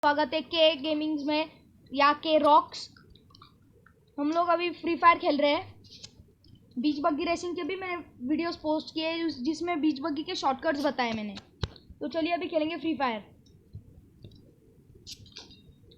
स्वागत है के गेमिंग्स में या के रॉक्स। हम लोग अभी फ्री फायर खेल रहे हैं। बीच बग्गी रेसिंग के भी मैंने वीडियोस पोस्ट किए जिसमें बीच बग्गी के शॉर्टकट्स बताए मैंने। तो चलिए अभी खेलेंगे फ्री फायर।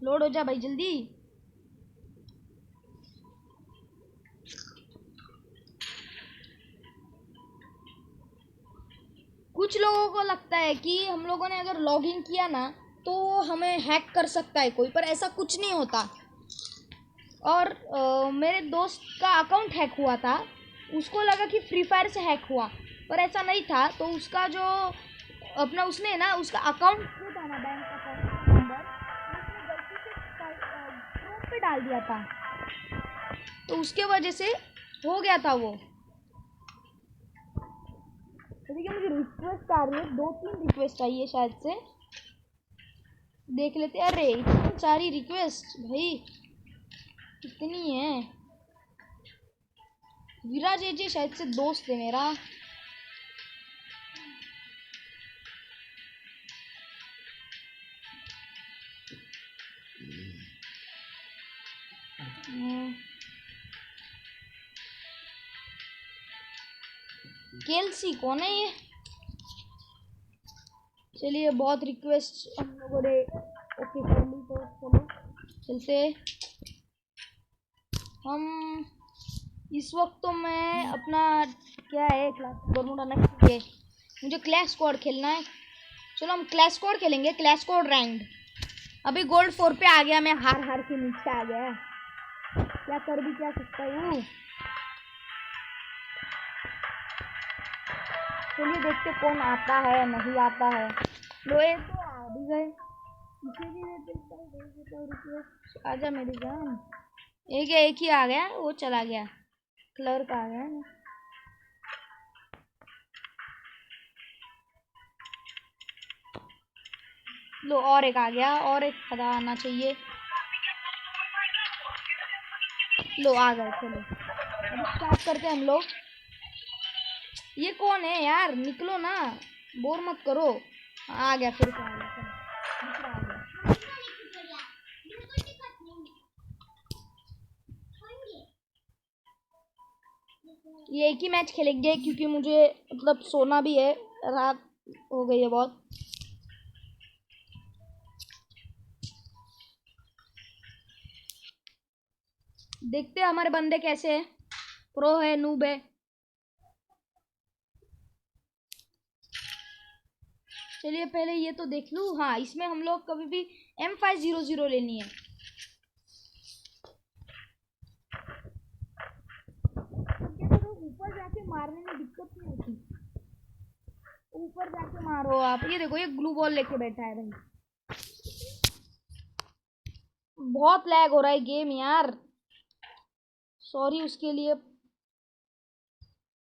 लोड हो जा भाई जल्दी। कुछ लोगों को लगता है कि हम लोगों ने अगर लॉगिन किया ना तो हमें हैक कर सकता है कोई, पर ऐसा कुछ नहीं होता। और मेरे दोस्त का अकाउंट हैक हुआ था, उसको लगा कि फ्री फायर से हैक हुआ, पर ऐसा नहीं था। तो उसका जो अपना उसने ना उसका अकाउंट था ना, बैंक अकाउंट नंबर, उसने गलती से क्रोम पे डाल दिया था, तो उसके वजह से हो गया था वो। देखिए मुझे रिक्वेस्ट आ रही है, 2-3 रिक्वेस्ट आई है शायद से, देख लेते। अरे इतनी सारी रिक्वेस्ट भाई, कितनी है। विराज एजे शायद से दोस्त है मेरा। केलसी कौन है ये? चलिए बहुत रिक्वेस्ट हम लोगों ने ओके कर ली, तो चलो चलते। हम इस वक्त तो मैं अपना क्या है क्लास बरमूडा नेक्स्ट है, मुझे क्लैश स्क्वाड खेलना है। चलो हम क्लैश स्क्वाड खेलेंगे, क्लैश स्क्वाड रैंक्ड। अभी गोल्ड 4 पे आ गया, मैं हार के नीचे आ गया, क्या कर भी क्या सकता हूँ। चलिए देखते कौन आता है नहीं आता है। लोए तो आ भी गए, इसे भी रिक्वेस्ट आजा मेरी जान। एक ही आ गया, वो चला गया, क्लर्क आ गया ना। लो और एक आ गया, और एक पता आना चाहिए। लो आ गए, चलो अब स्टार्ट करते हैं हम लोग। ये कौन है यार, निकलो ना, बोर मत करो। आ गया फिर से, आ गया, दूसरा आ गया। ये एक ही मैच खेलेंगे क्योंकि मुझे मतलब सोना भी है, रात हो गई है बहुत। देखते हैं हमारे बंदे कैसे है, प्रो है नूब है। चलिए पहले ये तो देख लूँ। हाँ, इसमें हम लोग कभी भी M500 लेनी है। ऊपर जाके मारने में दिक्कत नहीं होती, ऊपर जाके मारो आप। ये देखो ये ग्लू बॉल लेके बैठा है भाई, बहुत लैग हो रहा है गेम यार, सॉरी उसके लिए।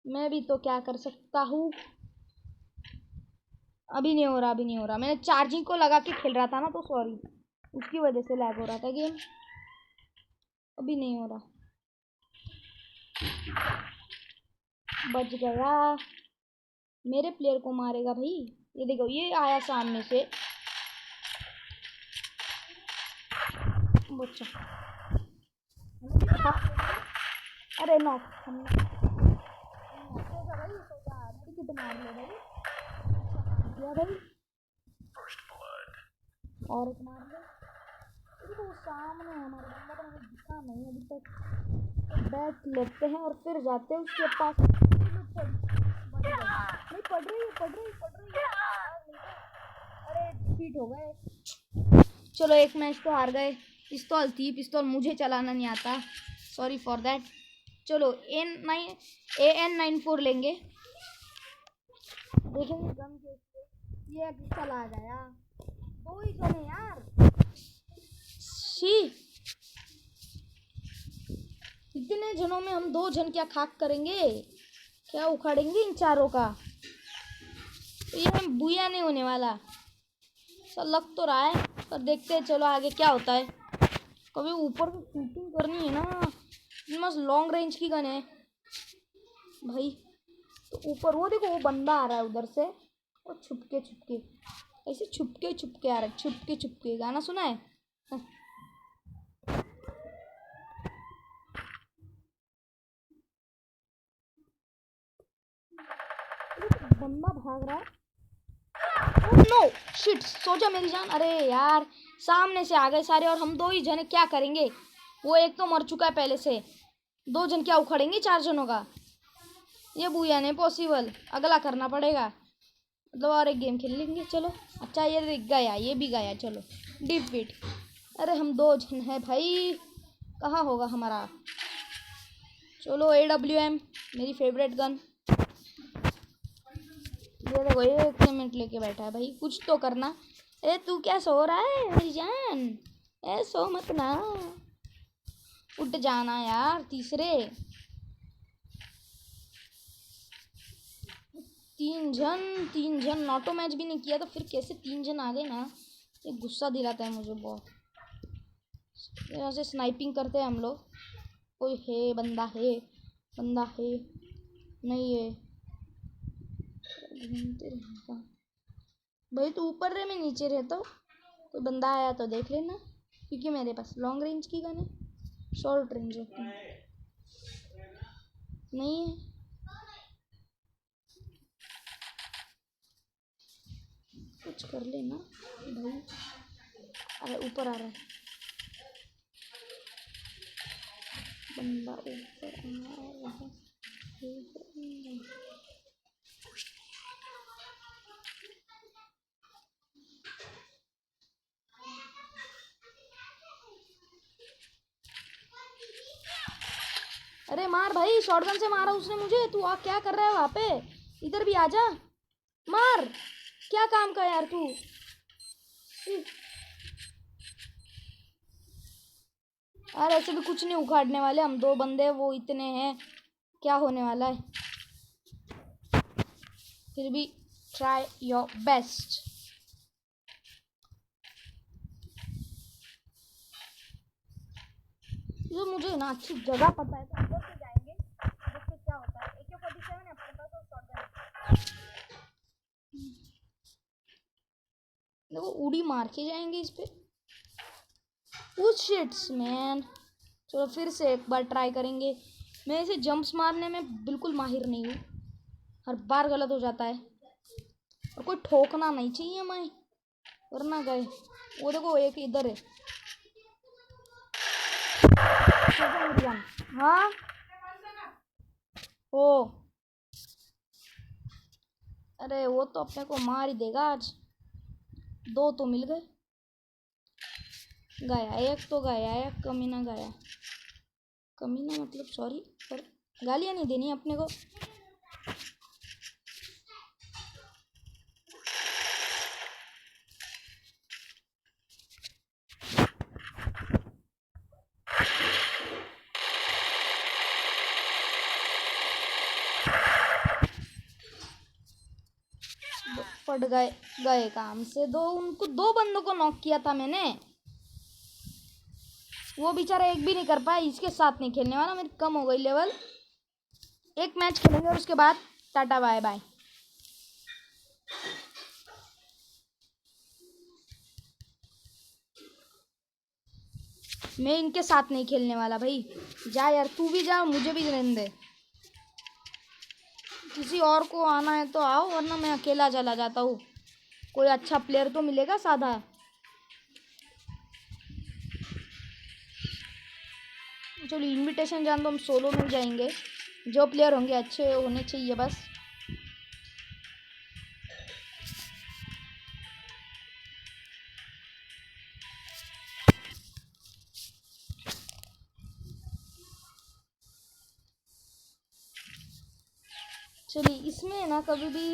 मैं भी तो क्या कर सकता हूँ। अभी नहीं हो रहा, अभी नहीं हो रहा। मैंने चार्जिंग को लगा के खेल रहा था ना, तो सॉरी, उसकी वजह से लैग हो रहा था गेम। अभी नहीं हो रहा, बच गया। मेरे प्लेयर को मारेगा भाई। ये देखो ये आया सामने से, बच्चा। अरे नो, मार लो भाई, भाई और एक मार लो। तो सामने हमारे बंदा, तो हमें दिखा नहीं अभी तक। तो बैठ लेते हैं और फिर जाते हैं उसके पास। नहीं पड़ रही है। अरे चीट हो गए। चलो एक मैच तो हार गए। पिस्तौल थी, पिस्तौल मुझे चलाना नहीं आता, सॉरी फॉर दैट। चलो AN94 लेंगे, देखेंगे गन के। ये चला गया, 2 ही जने यार। शी, इतने जनों में हम 2 जन क्या खाक करेंगे, क्या उखाड़ेंगे इन चारों का। तो ये हम बुया नहीं होने वाला, सब लग तो रहा है, पर देखते हैं चलो आगे क्या होता है। कभी ऊपर से शूटिंग करनी है ना, मस्त लॉन्ग रेंज की गन है भाई। तो ऊपर वो देखो, वो बंदा आ रहा है उधर से, वो छुपके ऐसे छुपके छुपके आ रहा है, छुपके छुपके गाना सुना है? बंदा भाग रहा है। नो शिट, सो जा मेरी जान। अरे यार सामने से आ गए सारे और हम 2 ही जने क्या करेंगे? वो एक तो मर चुका है पहले से, 2 जन क्या उखड़ेंगे 4 जनों का? ये बुया नहीं पॉसिबल, अगला करना पड़ेगा। मतलब और एक गेम खेल लेंगे चलो। अच्छा ये गया, ये भी गया, चलो डिफीट। अरे हम 2 जन हैं भाई, कहाँ होगा हमारा? चलो AWM मेरी फेवरेट गन। ये देखो ये 1 मिनट लेके बैठा है भाई, कुछ तो करना। ए तू क्या सो रहा है मेरी जान? ए सो मत ना, उठ जाना यार। तीसरे 3 जन ऑटो मैच भी नहीं किया तो फिर कैसे 3 जन आ गए ना? ये गुस्सा दिलाता है मुझे बहुत। यहाँ से स्नाइपिंग करते हैं हम लोग। कोई है? बंदा है, बंदा है? नहीं है। घूमते रहता भाई, तू ऊपर रहे मैं नीचे रहता हूँ। कोई बंदा आया तो देख लेना, क्योंकि मेरे पास लॉन्ग रेंज की गन है, शॉर्ट रेंज होती है नहीं है। कुछ कर लेना भाई। अरे ऊपर आ रहा है बंदा, ऊपर आ रहा है। अरे मार भाई, शॉटगन से मारा उसने मुझे। तू आ क्या कर रहा है वहाँ पे? इधर भी आजा, मार। क्या काम का यार तू? यार ऐसे भी कुछ नहीं उखाड़ने वाले, हम 2 बंदे, वो इतने हैं, क्या होने वाला है? फिर भी ट्राई योर बेस्ट। जो मुझे ना अच्छी जगह पता है तो उधर से जाएंगे, देखते क्या होता है। AK-47 है अपने पास और शॉटगन। देखो उड़ी मार के जाएंगे इस पे। Sheets man. चलो फिर से एक बार ट्राई करेंगे। मैं इसे जंप्स मारने में बिल्कुल माहिर नहीं हूँ, हर बार गलत हो जाता है। और कोई ठोकना नहीं चाहिए मैं, वरना गए। वो देखो एक इधर है। हाँ ओ, अरे वो तो अपने को मार ही देगा आज। 2 तो मिल गए। गया एक, तो गया एक, कमीना गया। कमीना मतलब सॉरी, पर गालियाँ नहीं देनी अपने को। फट गए, गए काम से। 2 बंदों को नॉक किया था मैंने, वो बेचारा एक भी नहीं कर पाया। इसके साथ नहीं खेलने वाला, मेरी कम हो गई लेवल। एक मैच खेलेंगे और उसके बाद टाटा बाय बाय। मैं इनके साथ नहीं खेलने वाला भाई। जा यार, तू भी जा, मुझे भी रहने दे। किसी और को आना है तो आओ, वरना मैं अकेला चला जाता हूँ। कोई अच्छा प्लेयर तो मिलेगा साधा। चलो इनविटेशन जान दो, हम सोलो में जाएंगे। जो प्लेयर होंगे अच्छे होने चाहिए बस। चलिए इसमें ना कभी भी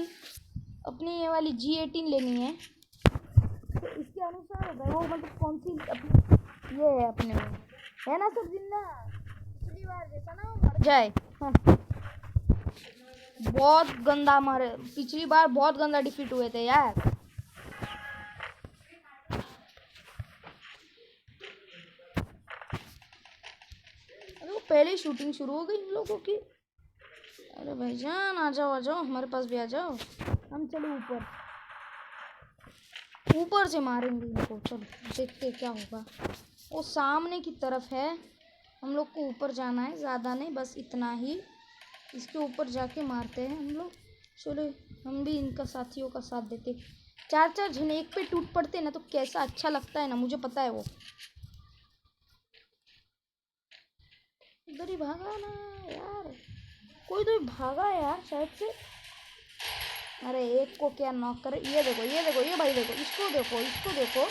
अपनी ये वाली G18 लेनी है, तो इसके अनुसार होगा वो, मतलब कौन सी अपनी ये है अपने में, है ना सब जिंदा। पिछली बार जैसा ना मर जाए। हाँ। बहुत गंदा मारे, पिछली बार बहुत गंदा डिफीट हुए थे यार। अरे वो पहले ही शूटिंग शुरू हो गई इन लोगों की। अरे भाईजान आ जाओ आ जाओ, हमारे पास भी आ जाओ। हम चलो ऊपर। ऊपर से मारेंगे इनको। चलो देखते क्या होगा। वो सामने की तरफ है, हम लोग को ऊपर जाना है, ज़्यादा नहीं, बस इतना ही। इसके ऊपर जाके मारते हैं हम लोग। चलो हम भी इनका साथियों का साथ देते। चार चार जने एक पे टूट पड़ते ना तो कैसा अच्छा लगता है ना, मुझे पता है वो। इधर ही भागा ना यार, कोई तो भागा यार शायद से। अरे एक को क्या नॉक करे। ये देखो ये देखो, ये भाई देखो, इसको देखो, इसको देखो।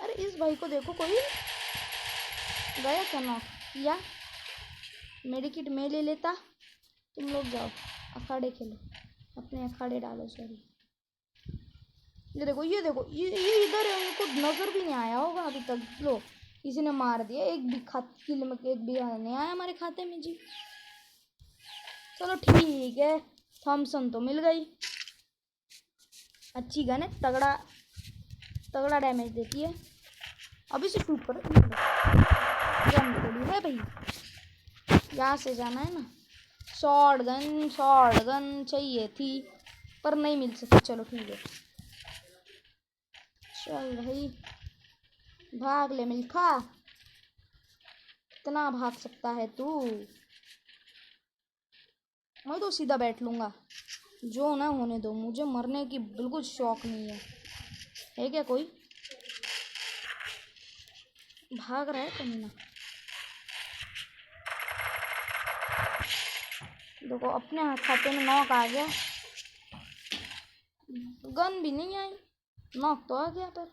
अरे इस भाई को देखो, कोई गया क्या नॉक या। मेडिकिट में ले लेता। तुम लोग जाओ अखाड़े खेलो, अपने अखाड़े डालो। सॉरी, ये देखो ये देखो, ये इधर है, उनको नजर भी नहीं आया होगा अभी तक। लो किसी ने मार दिया। एक भी किल में एक भी नहीं आया हमारे खाते में जी। चलो ठीक है, थॉमसन तो मिल गई। अच्छी गन है, तगड़ा तगड़ा डैमेज देती है। अभी से शूट करो। गन थोड़ी है भाई, यहाँ से जाना है ना। शॉर्ट गन चाहिए थी पर नहीं मिल सकती। चलो ठीक है, चल भाई भाग ले मिल्खा, इतना भाग सकता है तू। मैं तो सीधा बैठ लूंगा, जो ना होने दो, मुझे मरने की बिल्कुल शौक नहीं है क्या कोई? भाग रहा है कहीं ना। देखो अपने हाथ खाते में नॉक आ गया, गन भी नहीं आई, नॉक तो आ गया। पर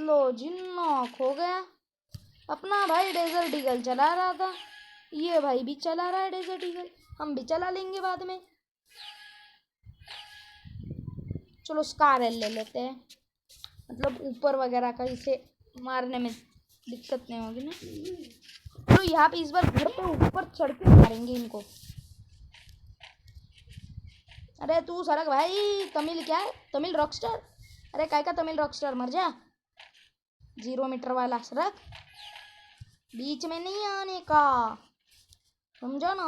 लो जी नॉक हो गया। अपना भाई डेजर्ट ईगल चला रहा था, ये भाई भी चला रहा है डेजर्ट ईगल, हम भी चला लेंगे बाद में। चलो स्कार ले लेते हैं, मतलब ऊपर वगैरह का इसे मारने में दिक्कत नहीं होगी ना। तो यहाँ पे इस बार घर पे ऊपर चढ़ के मारेंगे इनको। अरे तू सड़क भाई, तमिल क्या है, तमिल रॉकस्टार। अरे काय का तमिल रॉकस्टार, मर जा। 0 मीटर वाला सड़क, बीच में नहीं आने का, समझा ना।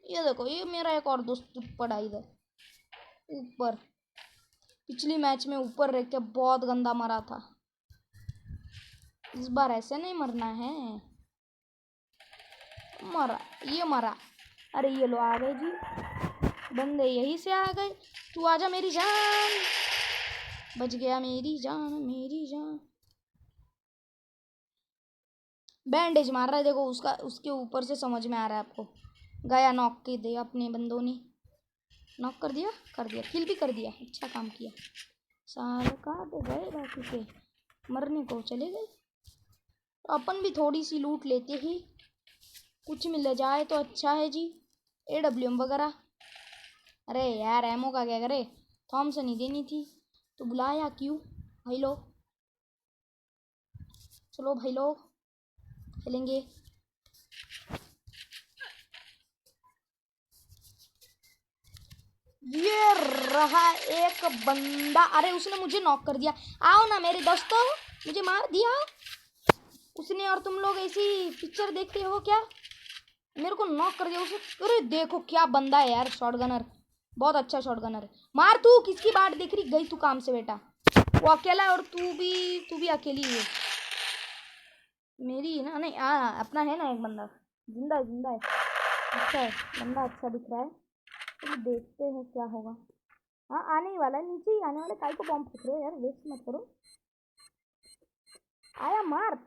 ये देखो, ये मेरा एक और दोस्त पड़ा इधर ऊपर, पिछली मैच में ऊपर रह के बहुत गंदा मरा था। इस बार ऐसे नहीं मरना है। मरा, ये मरा। अरे ये लो आ गए जी, बंदे यही से आ गए। तू आजा मेरी जान, बच गया मेरी जान, मेरी जान। बैंडेज मार रहा है देखो उसका, उसके ऊपर से समझ में आ रहा है आपको। गया नॉक के दे अपने बंदों ने, नॉक कर दिया, किल भी कर दिया, अच्छा काम किया। सारे कहाँ पे गए बाकी के, मरने को चले गए। तो अपन भी थोड़ी सी लूट लेते ही, कुछ मिल जाए तो अच्छा है जी। AWM वगैरह। अरे यार एमओ का क्या करे, थॉमसन ही देनी थी तो बुलाया क्यों भाई लोग। चलो भाई लोग खेलेंगे। ये रहा एक बंदा, अरे उसने मुझे नॉक कर दिया। आओ ना मेरे दोस्तों, मुझे मार दिया उसने। और तुम लोग ऐसी पिक्चर देखते हो क्या, मेरे को नॉक कर दिया उसने। अरे देखो क्या बंदा है यार, शॉटगनर, बहुत अच्छा शॉटगनर है। मार, तू किसकी बाट देख रही, गई तू काम से बेटा। वो अकेला है और तू भी अकेली है। मेरी ना नहीं अपना है ना एक बंदा, जिंदा है। अच्छा है बंदा, अच्छा दिख रहा है। तो देखते हैं क्या होगा। हाँ आने ही वाला है, नीचे ही आने वाला। काय को बॉम्ब फेंक रहे हो यार, वेस्ट मत करो। आया मार।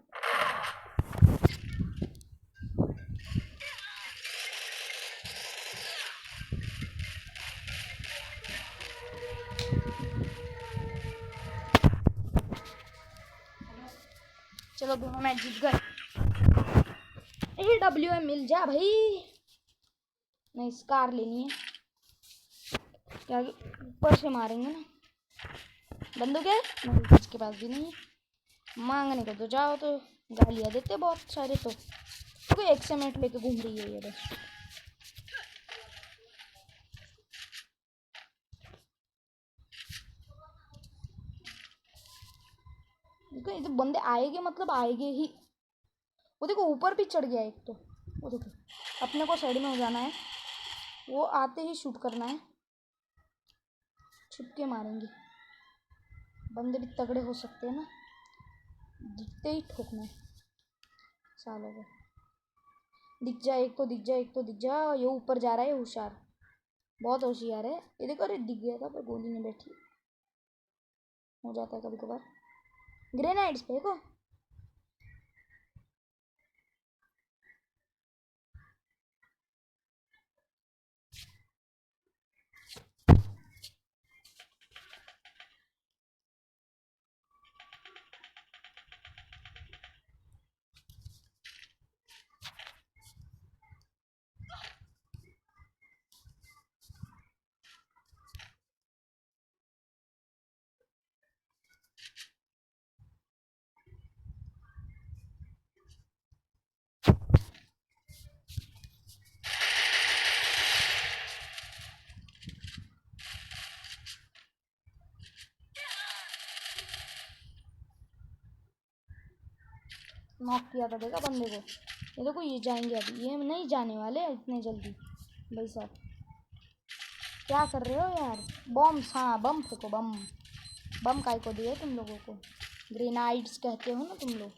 चलो दोनों मैच जीत गए। AWM मिल जा भाई। नहीं स्कार लेनी है, क्या ऊपर से मारेंगे ना। बंदूक है नहीं, किसी के पास भी नहीं है। मांगने को तो जाओ तो गालियाँ देते बहुत सारे। तो कोई एक्समेंट लेके घूम रही है ये बस। ये तो बंदे आएंगे मतलब आएंगे ही। वो देखो ऊपर भी चढ़ गया एक तो। वो देखो अपने को साइड में हो जाना है, वो आते ही शूट करना है, छुप के मारेंगे। बंदे भी तगड़े हो सकते हैं ना, दिखते ही ठोकना है सालों को। दिख जा एक तो, दिख जा एक तो, दिख जा। ये ऊपर जा रहा है, होशियार, बहुत होशियार है ये। देखो अरे दिख गया था पर गोली नहीं बैठी, हो जाता है कभी कभार। ग्रेनाइड्स पे को नॉक किया था, देखा बंदे को। ये देखो ये जाएंगे अभी, ये नहीं जाने वाले इतने जल्दी। भाई साहब क्या कर रहे हो यार? बॉम्ब्स, हाँ बम फेंको, बम। बम काय को दिए तुम लोगों को? ग्रेनाइड्स कहते हो ना तुम लोग।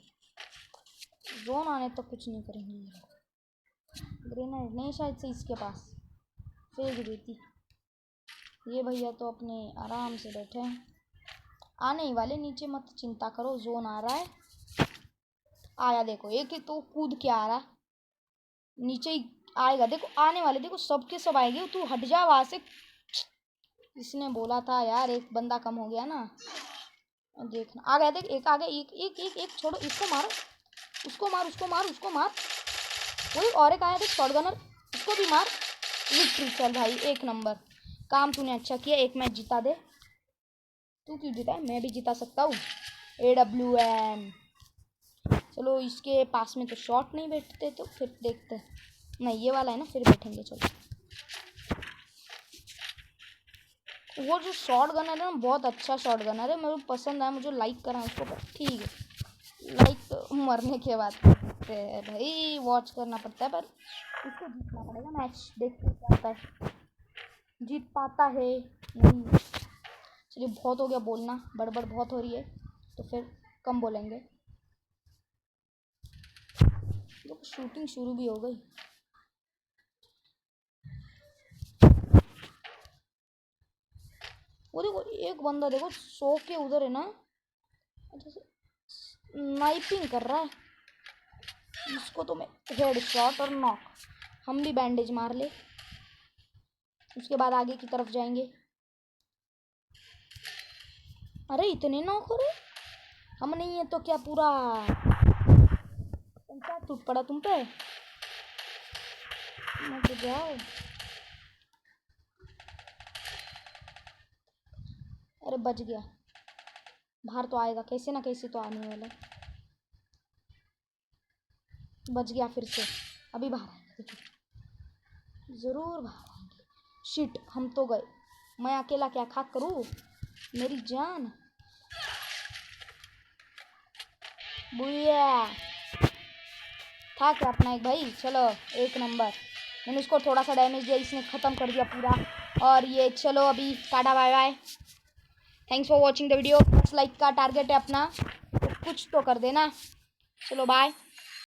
जोन आने तो कुछ नहीं करेंगे ये लोग। ग्रेनाइड नहीं शायद से इसके पास, फेंक देती। ये भैया तो अपने आराम से बैठे हैं, आने ही वाले, नीचे मत चिंता करो, जोन आ रहा है। आया देखो, एक ही तो कूद के आ रहा, नीचे ही आएगा देखो, आने वाले देखो, सबके सब आएंगे। तू हट जा वहां से। इसने बोला था यार, एक बंदा कम हो गया ना। देखना आ गया, देख एक आ गया, एक एक एक एक छोड़ो, इसको मारो, उसको मार, उसको मार, उसको मार। वही और एक आया देख, शॉटगनर, उसको भी मार। विक्ट्री, चल भाई एक नंबर काम तूने अच्छा किया, एक मैच जिता दे। तू क्यों जीता है, मैं भी जिता सकता हूँ। AWM। चलो इसके पास में तो शॉट नहीं बैठते, तो फिर देखते हैं। नहीं ये वाला है ना, फिर बैठेंगे। चलो वो जो शॉट गनर है ना, बहुत अच्छा शॉट गनर है, मुझे पसंद आया, मुझे लाइक करा उसको। ठीक है, लाइक तो मरने के बाद करते हैं भाई, वॉच करना पड़ता है, पर उसको जीतना पड़ेगा मैच, देखते क्या होता है, जीत पाता है नहीं। चलिए बहुत हो गया बोलना, बड़बड़ बहुत हो रही है, तो फिर कम बोलेंगे। तो शूटिंग शुरू भी हो गई। वो देखो एक बंदा देखो सो के उधर है ना, जैसे स्नाइपिंग कर रहा है। इसको तो मैं हेड शॉट और नॉक। हम भी बैंडेज मार ले, उसके बाद आगे की तरफ जाएंगे। अरे इतने नॉक हो रहे, हम नहीं है तो क्या पूरा पंचायत टूट पड़ा तुम पे। मत जाओ। अरे बच गया, बाहर तो आएगा कैसे ना कैसे तो आने वाला। बच गया फिर से, अभी बाहर आएगा देखिए, जरूर बाहर आएंगे। शिट हम तो गए, मैं अकेला क्या खाक करूँ मेरी जान। बुया था क्या अपना एक भाई, चलो एक नंबर। मैंने उसको थोड़ा सा डैमेज दिया, इसने ख़त्म कर दिया पूरा। और ये चलो अभी tata bye bye, thanks for watching the video. 10 like का टारगेट है अपना, तो कुछ तो कर देना। चलो बाय।